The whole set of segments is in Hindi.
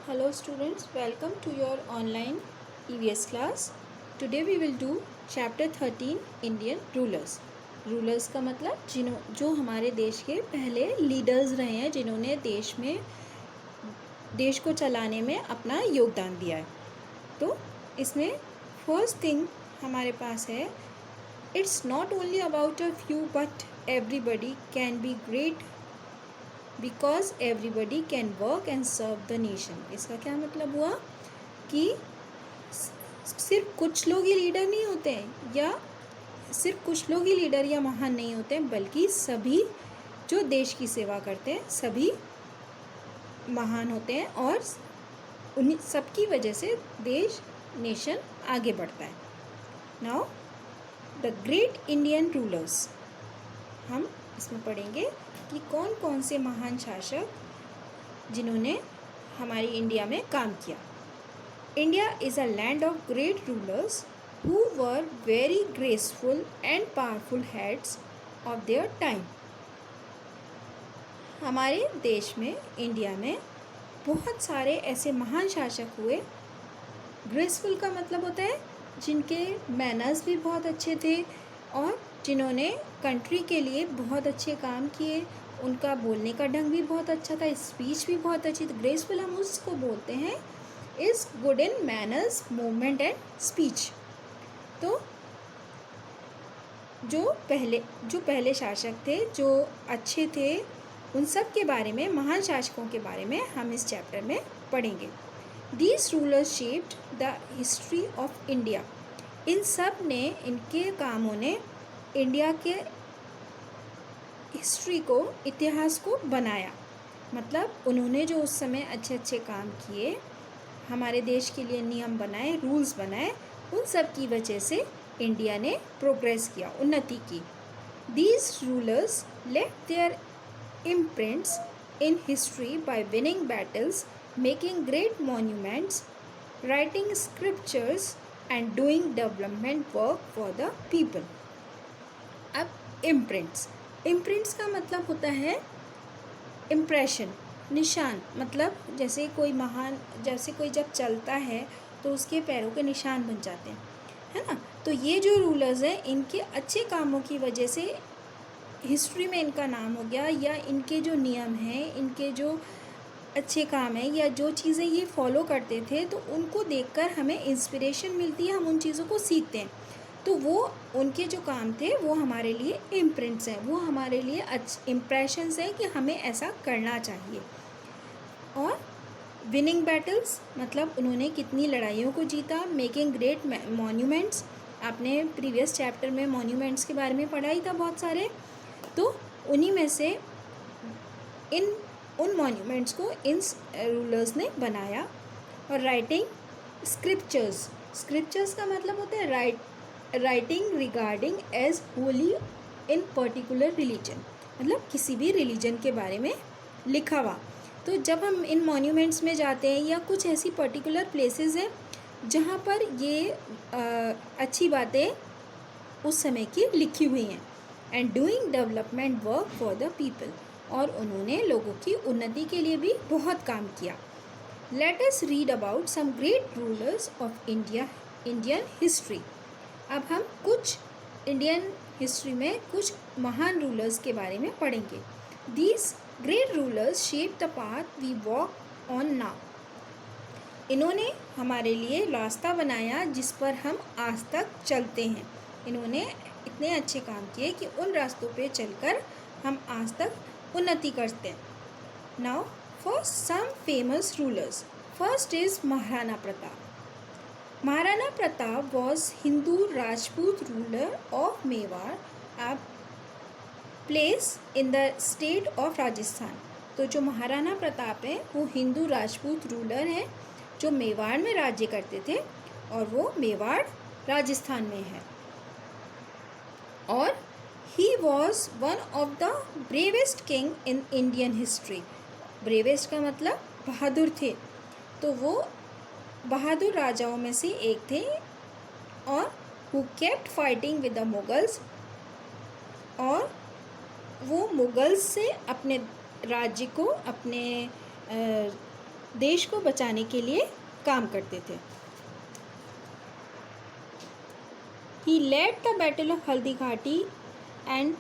Hello students, welcome to your online EVS class. Today we will do chapter 13 Indian rulers. Rulers का मतलब जो हमारे देश के पहले लीडर्स रहे हैं, जिन्होंने देश को चलाने में अपना योगदान दिया है. तो इसमें फर्स्ट थिंग हमारे पास है, it's not only about a few but everybody can be great because everybody can work and serve the nation. इसका क्या मतलब हुआ कि सिर्फ कुछ लोग ही लीडर नहीं होते हैं, या सिर्फ कुछ लोग ही लीडर या महान नहीं होते हैं, बल्कि सभी जो देश की सेवा करते हैं सभी महान होते हैं और उन्हीं सबकी वजह से देश नेशन आगे बढ़ता है. Now the great Indian rulers, हम इसमें पढ़ेंगे कि कौन कौन से महान शासक जिन्होंने हमारी इंडिया में काम किया. India is a land of great rulers who were very graceful and powerful heads of their time. हमारे देश में, इंडिया में बहुत सारे ऐसे महान शासक हुए. ग्रेसफुल का मतलब होता है जिनके मैनर्स भी बहुत अच्छे थे और जिन्होंने कंट्री के लिए बहुत अच्छे काम किए. उनका बोलने का ढंग भी बहुत अच्छा था, स्पीच भी बहुत अच्छी थी. ग्रेसफुल हम उसको बोलते हैं is good in manners, movement and speech. तो जो पहले शासक थे, जो अच्छे थे, उन सब के बारे में, महान शासकों के बारे में हम इस चैप्टर में पढ़ेंगे. These rulers shaped the history of India. इन सब ने, इनके कामों ने इंडिया के हिस्ट्री को, इतिहास को बनाया. मतलब उन्होंने जो उस समय अच्छे अच्छे काम किए, हमारे देश के लिए नियम बनाए, रूल्स बनाए, उन सब की वजह से इंडिया ने प्रोग्रेस किया, उन्नति की. These rulers left their imprints in history by winning battles, making great monuments, writing scriptures and doing development work for the people. अब इम्प्रिंट्स का मतलब होता है इम्प्रेशन, निशान. मतलब जैसे कोई जब चलता है तो उसके पैरों के निशान बन जाते हैं, है ना. तो ये जो रूलर्स हैं, इनके अच्छे कामों की वजह से हिस्ट्री में इनका नाम हो गया, या इनके जो नियम हैं, इनके जो अच्छे काम हैं, या जो चीज़ें ये फॉलो करते थे, तो उनको देखकर हमें इंस्पिरेशन मिलती है, हम उन चीज़ों को सीखते हैं. तो वो उनके जो काम थे वो हमारे लिए इम्प्रिंट्स हैं, वो हमारे लिए इम्प्रेशंस हैं कि हमें ऐसा करना चाहिए. और विनिंग बैटल्स मतलब उन्होंने कितनी लड़ाइयों को जीता. मेकिंग ग्रेट मॉन्यूमेंट्स, आपने प्रीवियस चैप्टर में मॉन्यूमेंट्स के बारे में पढ़ा ही था बहुत सारे. तो उन्हीं में से उन मॉन्यूमेंट्स को इन रूलर्स ने बनाया. और राइटिंग स्क्रिप्चर्स का मतलब होता है writing regarding as holy in particular religion, मतलब किसी भी रिलीजन के बारे में लिखा हुआ. तो जब हम इन मॉन्यूमेंट्स में जाते हैं, या कुछ ऐसी पर्टिकुलर प्लेसेस हैं जहाँ पर ये अच्छी बातें उस समय की लिखी हुई हैं. And doing development work for the people, और उन्होंने लोगों की उन्नति के लिए भी बहुत काम किया. Let us read about some great rulers of Indian history. अब हम कुछ इंडियन हिस्ट्री में कुछ महान रूलर्स के बारे में पढ़ेंगे. These great rulers shape the path we walk on now. इन्होंने हमारे लिए रास्ता बनाया जिस पर हम आज तक चलते हैं. इन्होंने इतने अच्छे काम किए कि उन रास्तों पे चलकर हम आज तक उन्नति करते हैं. Now first some famous rulers. First is Maharana Pratap. Maharana Pratap was Hindu Rajput ruler of Mewar, a place in the state of Rajasthan. तो जो महाराणा प्रताप हैं वो हिंदू राजपूत रूलर हैं जो मेवाड़ में राज्य करते थे, और वो मेवाड़ राजस्थान में है. और he was one of the bravest king in Indian history. Bravest का मतलब बहादुर थे, तो वो बहादुर राजाओं में से एक थे. और who kept fighting with the Mughals, और वो मुगल्स से अपने राज्य को, अपने देश को बचाने के लिए काम करते थे। He led the Battle of Haldi Ghati and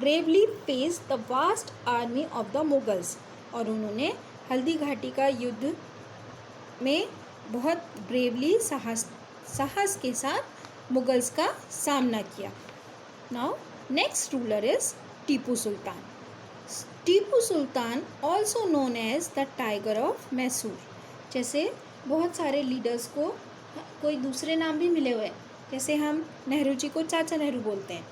bravely faced the vast army of the Mughals। और उन्होंने हल्दी घाटी का युद्ध में बहुत ब्रेवली साहस के साथ मुगल्स का सामना किया। Now next ruler is Tipu Sultan. Tipu Sultan also known as the tiger of Mysore. जैसे बहुत सारे लीडर्स को कोई दूसरे नाम भी मिले हुए हैं, जैसे हम नेहरू जी को चाचा नेहरू बोलते हैं,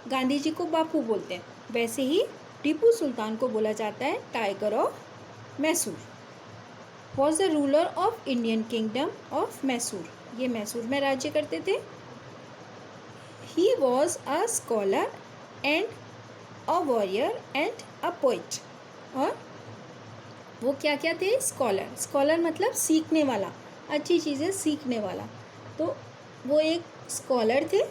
गांधी जी को बापू बोलते हैं, वैसे ही टीपू सुल्तान को बोला जाता है tiger of Mysore. Was the ruler of Indian kingdom of Mysore. ये मैसूर में राज्य करते थे। He was a scholar and a warrior and a poet. और वो क्या क्या थे? स्कॉलर। स्कॉलर मतलब सीखने वाला, अच्छी चीज़ें सीखने वाला। तो वो एक स्कॉलर थे,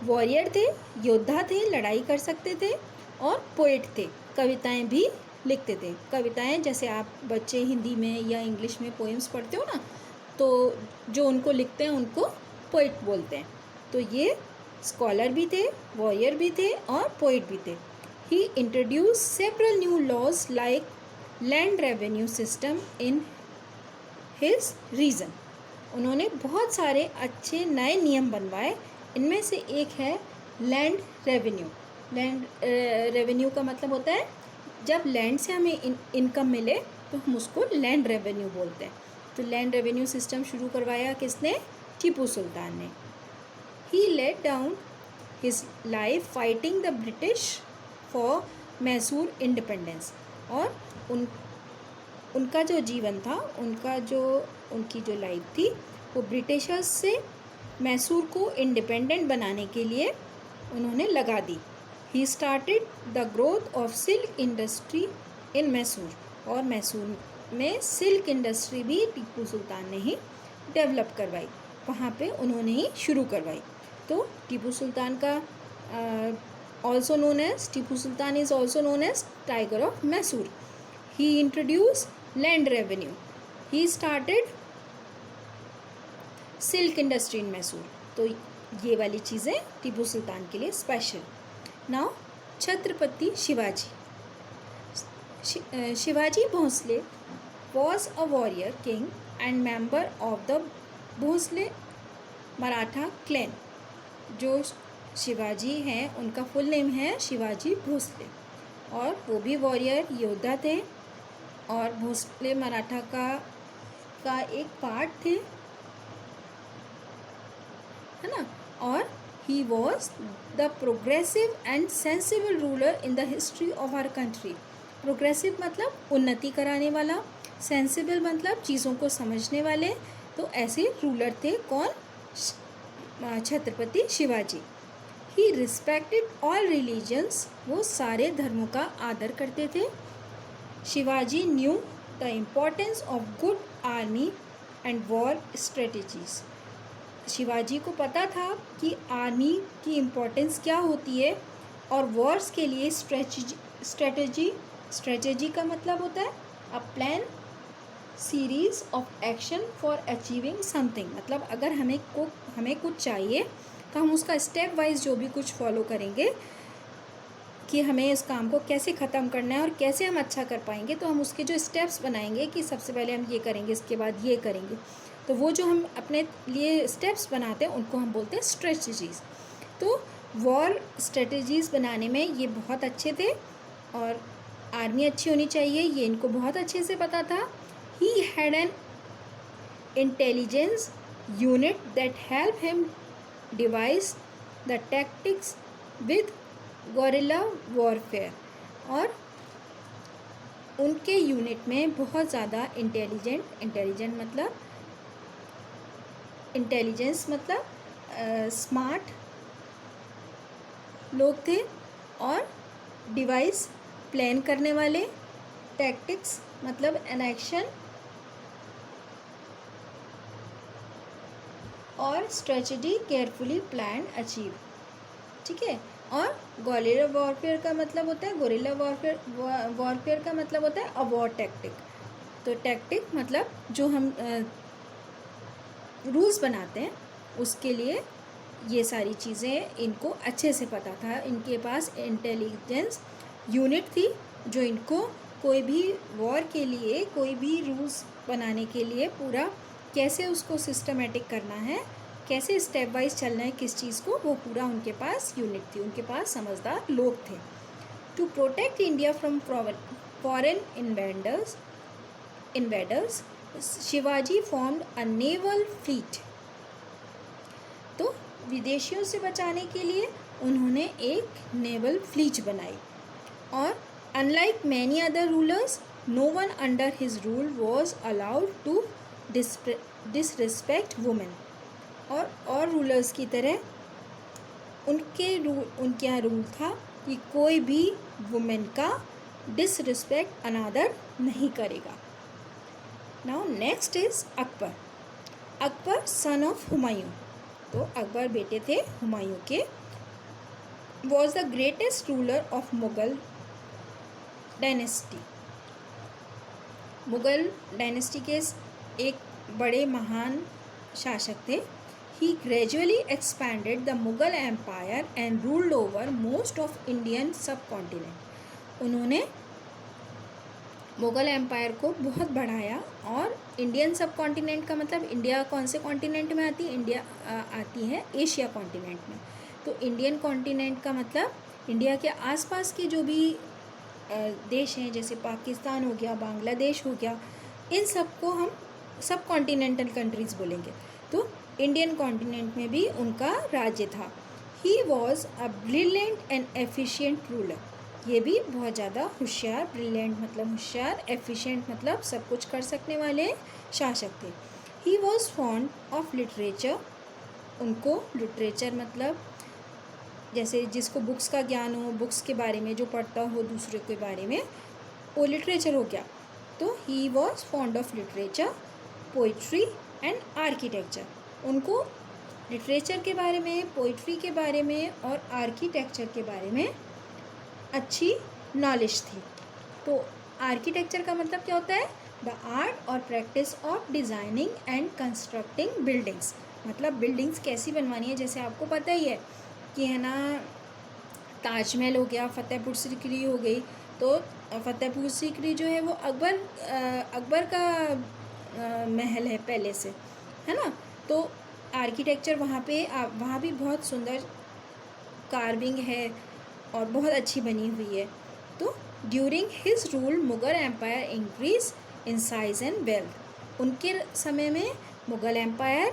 वॉरियर थे, योद्धा थे, लड़ाई कर सकते थे, और पोइट थे, कविताएं भी लिखते थे। कविताएं जैसे आप बच्चे हिंदी में या इंग्लिश में पोएम्स पढ़ते हो ना, तो जो उनको लिखते हैं उनको पोइट बोलते हैं। तो ये स्कॉलर भी थे, वॉरियर भी थे और पोइट भी थे। He introduce several new laws like land revenue system in his region. उन्होंने बहुत सारे अच्छे नए नियम बनवाए। इनमें से एक है लैंड रेवेन्यू। लैंड रेवेन्यू का मतलब होता है जब लैंड से हमें इनकम मिले तो हम उसको लैंड रेवेन्यू बोलते हैं। तो लैंड रेवेन्यू सिस्टम शुरू करवाया किसने? टीपू सुल्तान ने। He laid down his life fighting the British for Mysore independence. और उनका जो जीवन था, उनकी जो लाइफ थी, वो ब्रिटिशर्स से मैसूर को इंडिपेंडेंट बनाने के लिए उन्होंने लगा दी। He started the growth of silk industry in Mysore. और मैसूर में सिल्क इंडस्ट्री भी टीपू सुल्तान ने ही डेवलप करवाई, वहाँ पे उन्होंने ही शुरू करवाई। तो टीपू सुल्तान का also known as Tipu Sultan is also known as tiger of Mysore. He introduce land revenue. He started silk industry in Mysore. तो ये वाली चीज़ें टीपू सुल्तान के लिए special. Now Chhatrapati Shivaji. Shivaji Bhonsle was a warrior king and member of the Bhonsle Maratha clan. जो शिवाजी हैं उनका फुल नेम है शिवाजी भोंसले, और वो भी वॉरियर योद्धा थे और भोंसले मराठा का एक पार्ट थे, है ना। और he was the progressive and sensible ruler in the history of our country. Progressive मतलब उन्नति कराने वाला, सेंसिबल मतलब चीज़ों को समझने वाले। तो ऐसे रूलर थे कौन? छत्रपति शिवाजी। ही रिस्पेक्टेड ऑल रिलीजन्स। वो सारे धर्मों का आदर करते थे। Shivaji new the importance of good army and war strategies. Shivaji को पता था कि आर्मी की इम्पोर्टेंस क्या होती है और वॉर्स के लिए स्ट्रेटजी का मतलब होता है a plan series of action for achieving something. मतलब अगर हमें कुछ चाहिए तो हम उसका स्टेप वाइज जो भी कुछ फॉलो करेंगे कि हमें इस काम को कैसे ख़त्म करना है और कैसे हम अच्छा कर पाएंगे, तो हम उसके जो स्टेप्स बनाएंगे कि सबसे पहले हम ये करेंगे, इसके बाद ये करेंगे। तो वो जो हम अपने लिए स्टेप्स बनाते हैं उनको हम बोलते हैं स्ट्रेटजीज। तो वॉर स्ट्रेटजीज बनाने में ये बहुत अच्छे थे और आर्मी अच्छी होनी चाहिए, ये इनको बहुत अच्छे से पता था। He had an intelligence unit that help him device the tactics with guerrilla warfare. और उनके यूनिट में बहुत ज़्यादा इंटेलिजेंस मतलब स्मार्ट लोग थे, और डिवाइस प्लान करने वाले, टैक्टिक्स मतलब एन एक्शन, और स्ट्रेटजी केयरफुली प्लान अचीव। ठीक है। और गोरिल्ला वॉरफेयर का मतलब होता है अ वॉर टैक्टिक। तो टैक्टिक मतलब जो हम रूल्स बनाते हैं उसके लिए ये सारी चीज़ें इनको अच्छे से पता था। इनके पास इंटेलिजेंस यूनिट थी जो इनको कोई भी वॉर के लिए, कोई भी रूल्स बनाने के लिए पूरा कैसे उसको सिस्टमेटिक करना है, कैसे स्टेप वाइज चलना है किस चीज़ को, वो पूरा उनके पास यूनिट थी, उनके पास समझदार लोग थे। To protect India from foreign invaders Shivaji formed a naval fleet. तो विदेशियों से बचाने के लिए उन्होंने एक नेवल फ्लीट बनाई। और unlike many other rulers, no one under his rule was allowed to disrespect women. और रूलर्स की तरह उनके यहाँ रूल था कि कोई भी वुमेन का डिसरिस्पेक्ट अनादर नहीं करेगा। Now next is Akbar. Akbar son of Humayun, तो अकबर बेटे थे हुमायूं के। Was the greatest ruler of Mughal dynasty. Mughal dynasty के एक बड़े महान शासक थे। He gradually expanded the Mughal empire and ruled over most of Indian subcontinent. उन्होंने मुग़ल एम्पायर को बहुत बढ़ाया। और इंडियन सब कॉन्टिनेंट का मतलब इंडिया कौन से कॉन्टिनेंट में आती है? इंडिया आती है एशिया कॉन्टिनेंट में। तो इंडियन कॉन्टिनेंट का मतलब इंडिया के आसपास के जो भी देश हैं, जैसे पाकिस्तान हो गया, बांग्लादेश हो गया, इन सब को हम सब कॉन्टिनेंटल कंट्रीज़ बोलेंगे। तो इंडियन कॉन्टिनेंट में भी उनका राज्य था। He was a brilliant and efficient ruler. ये भी बहुत ज़्यादा होशियार, ब्रिलियंट मतलब होशियार, एफिशिएंट मतलब सब कुछ कर सकने वाले शासक थे। He was fond of literature. उनको लिटरेचर मतलब जैसे जिसको बुक्स का ज्ञान हो, बुक्स के बारे में जो पढ़ता हो दूसरे के बारे में, वो लिटरेचर हो गया। तो he was fond of literature, poetry and architecture. उनको लिटरेचर के बारे में, पोइट्री के बारे में और आर्किटेक्चर के बारे में अच्छी नॉलेज थी। तो आर्किटेक्चर का मतलब क्या होता है? द आर्ट और practice of designing and constructing buildings. मतलब बिल्डिंग्स कैसी बनवानी है, जैसे आपको पता ही है कि है ना, ताजमहल हो गया, फतेहपुर सीकरी हो गई। तो फतेहपुर सीकरी जो है वो अकबर का महल है पहले से, है ना। तो आर्किटेक्चर वहाँ भी बहुत सुंदर कार्विंग है और बहुत अच्छी बनी हुई है। तो during his rule Mughal empire increase in size and wealth. उनके समय में मुग़ल एम्पायर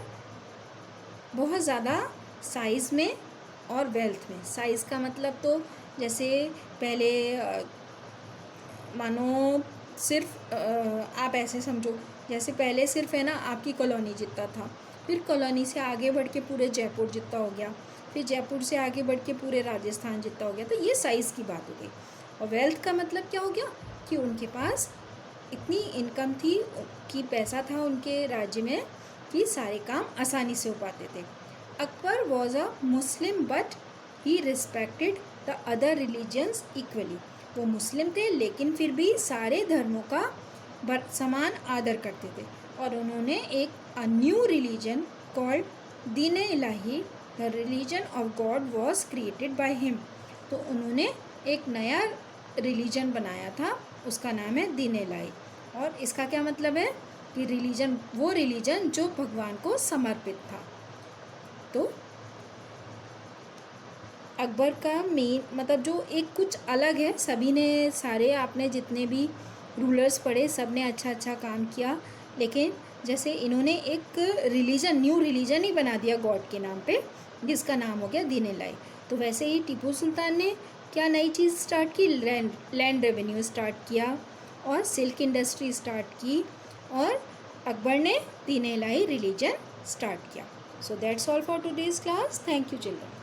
बहुत ज़्यादा साइज़ में और वेल्थ में। साइज़ का मतलब तो जैसे पहले मानो सिर्फ आप ऐसे समझो, जैसे पहले सिर्फ है ना आपकी कॉलोनी जितना था, फिर कॉलोनी से आगे बढ़ के पूरे जयपुर जितना हो गया, फिर जयपुर से आगे बढ़ के पूरे राजस्थान जितना हो गया। तो ये साइज़ की बात हो गई। और वेल्थ का मतलब क्या हो गया कि उनके पास इतनी इनकम थी कि पैसा था उनके राज्य में कि सारे काम आसानी से हो पाते थे। Akbar was a Muslim but he respected the other religions equally. वो मुस्लिम थे लेकिन फिर भी सारे धर्मों का समान आदर करते थे। और उन्होंने एक new religion called Din Ilahi, the religion of God was created by him. तो उन्होंने एक नया रिलीजन बनाया था, उसका नाम है दीन इलाही। और इसका क्या मतलब है कि रिलीजन, वो रिलीजन जो भगवान को समर्पित था। तो अकबर का मेन मतलब जो एक कुछ अलग है, सभी ने सारे आपने जितने भी रूलर्स पढ़े सब ने अच्छा अच्छा काम किया, लेकिन जैसे इन्होंने एक रिलीजन, न्यू रिलीजन ही बना दिया गॉड के नाम पे, जिसका नाम हो गया दीन इलाही। तो वैसे ही टीपू सुल्तान ने क्या नई चीज़ स्टार्ट की? लैंड रेवेन्यू स्टार्ट किया और सिल्क इंडस्ट्री स्टार्ट की, और अकबर ने दीन इलाही रिलीजन स्टार्ट किया। So that's all for today's class. Thank you children.